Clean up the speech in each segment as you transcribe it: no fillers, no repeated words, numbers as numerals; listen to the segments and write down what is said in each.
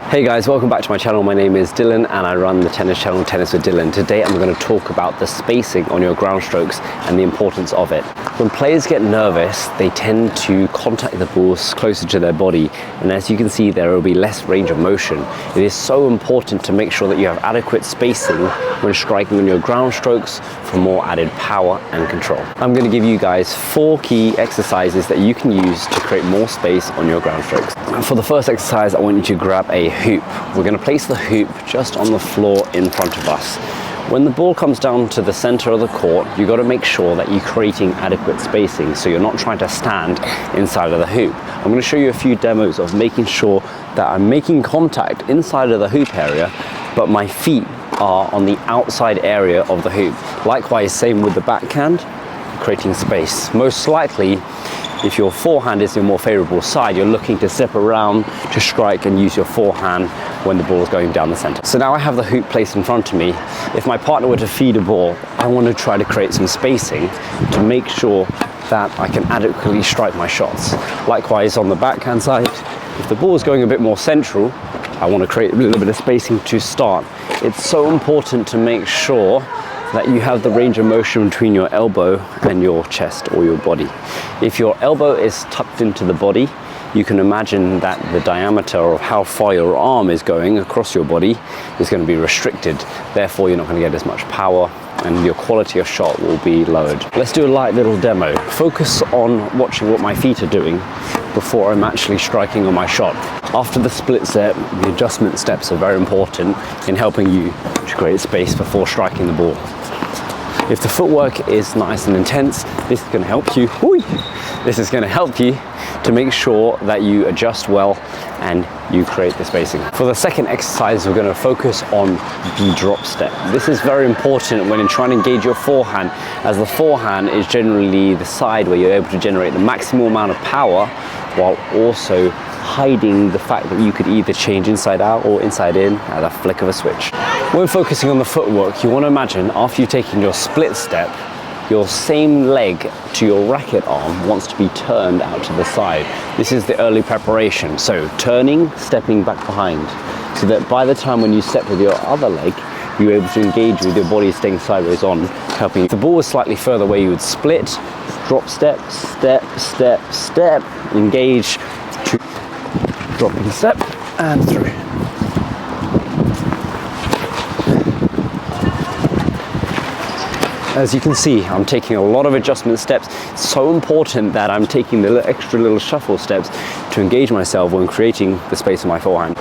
Hey guys, welcome back to my channel. My name is Dylan and I run the tennis channel Tennis with Dylan. Today I'm going to talk about the spacing on your ground strokes and the importance of it. When players get nervous, they tend to contact the balls closer to their body, and as you can see, there will be less range of motion. It is so important to make sure that you have adequate spacing when striking on your ground strokes for more added power and control. I'm going to give you guys 4 key exercises that you can use to create more space on your ground strokes. For the first exercise, I want you to grab a hoop. We're going to place the hoop just on the floor in front of us. When the ball comes down to the center of the court, you've got to make sure that you're creating adequate spacing so you're not trying to stand inside of the hoop. I'm going to show you a few demos of making sure that I'm making contact inside of the hoop area, but my feet are on the outside area of the hoop. Likewise, same with the backhand, creating space. Most likely, if your forehand is your more favorable side, you're looking to step around to strike and use your forehand when the ball is going down the center. So now I have the hoop placed in front of me. If my partner were to feed a ball, I want to try to create some spacing to make sure that I can adequately strike my shots. Likewise, on the backhand side, if the ball is going a bit more central, I want to create a little bit of spacing to start. It's so important to make sure that you have the range of motion between your elbow and your chest or your body. If your elbow is tucked into the body, you can imagine that the diameter of how far your arm is going across your body is going to be restricted. Therefore, you're not going to get as much power and your quality of shot will be lowered. Let's do a light little demo. Focus on watching what my feet are doing before I'm actually striking on my shot. After the split step, the adjustment steps are very important in helping you to create space before striking the ball. If the footwork is nice and intense, this is going to help you. This is going to help you to make sure that you adjust well and you create the spacing. For the second exercise, we're going to focus on the drop step. This is very important when you're trying to engage your forehand, as the forehand is generally the side where you're able to generate the maximum amount of power while also hiding the fact that you could either change inside out or inside in at a flick of a switch. When focusing on the footwork, you want to imagine after you've taken your split step, your same leg to your racket arm wants to be turned out to the side. This is the early preparation. So turning, stepping back behind, so that by the time when you step with your other leg, you're able to engage with your body staying sideways on, helping. If the ball was slightly further away, you would split, drop step, step, step, step, engage, dropping step, and through. As you can see, I'm taking a lot of adjustment steps. It's so important that I'm taking the extra little shuffle steps to engage myself when creating the space on my forehand.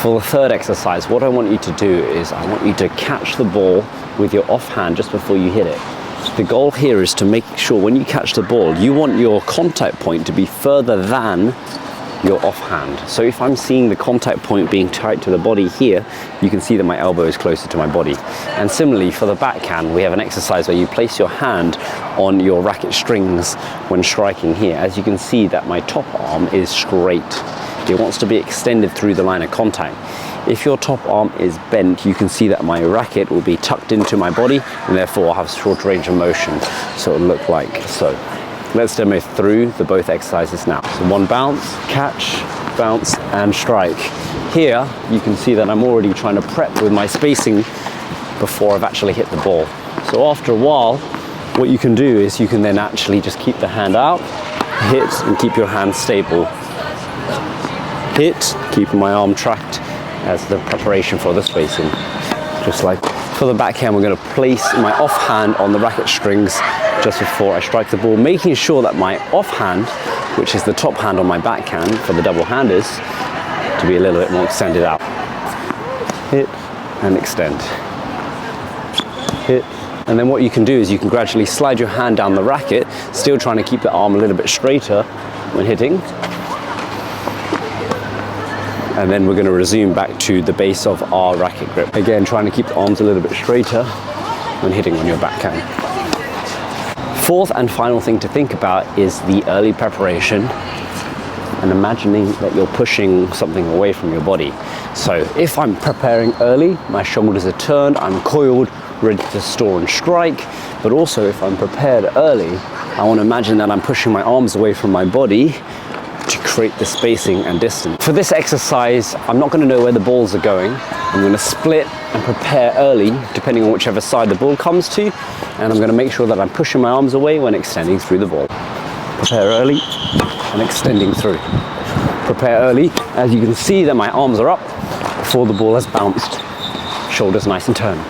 For the third exercise, what I want you to do is I want you to catch the ball with your offhand just before you hit it. The goal here is to make sure when you catch the ball, you want your contact point to be further than your offhand. So if I'm seeing the contact point being tight to the body here, you can see that my elbow is closer to my body. And similarly for the backhand, we have an exercise where you place your hand on your racket strings when striking here. As you can see that my top arm is straight. It wants to be extended through the line of contact. If your top arm is bent, you can see that my racket will be tucked into my body and therefore I'll have short range of motion. So it'll look like so. Let's demo through the both exercises now. So one bounce, catch, bounce, and strike. Here, you can see that I'm already trying to prep with my spacing before I've actually hit the ball. So after a while, what you can do is you can then actually just keep the hand out, hit, and keep your hand stable. Hit, keeping my arm tracked as the preparation for the spacing. Just like for the backhand, we're going to place my offhand on the racket strings just before I strike the ball, making sure that my offhand, which is the top hand on my backhand for the double handers, to be a little bit more extended out. Hit and extend. Hit. And then what you can do is you can gradually slide your hand down the racket, still trying to keep the arm a little bit straighter when hitting. And then we're going to resume back to the base of our racket grip. Again, trying to keep the arms a little bit straighter when hitting on your backhand. Fourth and final thing to think about is the early preparation and imagining that you're pushing something away from your body. So if I'm preparing early, my shoulders are turned, I'm coiled, ready to store and strike. But also, if I'm prepared early, I want to imagine that I'm pushing my arms away from my body to create the spacing and distance. For this exercise, I'm not going to know where the balls are going. I'm going to split and prepare early, depending on whichever side the ball comes to, and I'm going to make sure that I'm pushing my arms away when extending through the ball. Prepare early and extending through. Prepare early, as you can see that my arms are up before the ball has bounced. Shoulders nice and turned.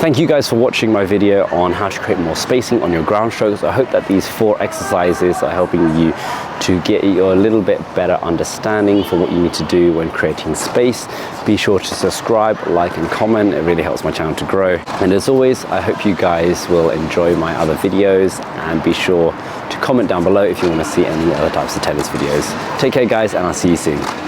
Thank you guys for watching my video on how to create more spacing on your ground strokes. I hope that these 4 exercises are helping you to get you a little bit better understanding for what you need to do when creating space. Be sure to subscribe, like and comment. It really helps my channel to grow. And as always, I hope you guys will enjoy my other videos, and be sure to comment down below if you want to see any other types of tennis videos. Take care guys, and I'll see you soon.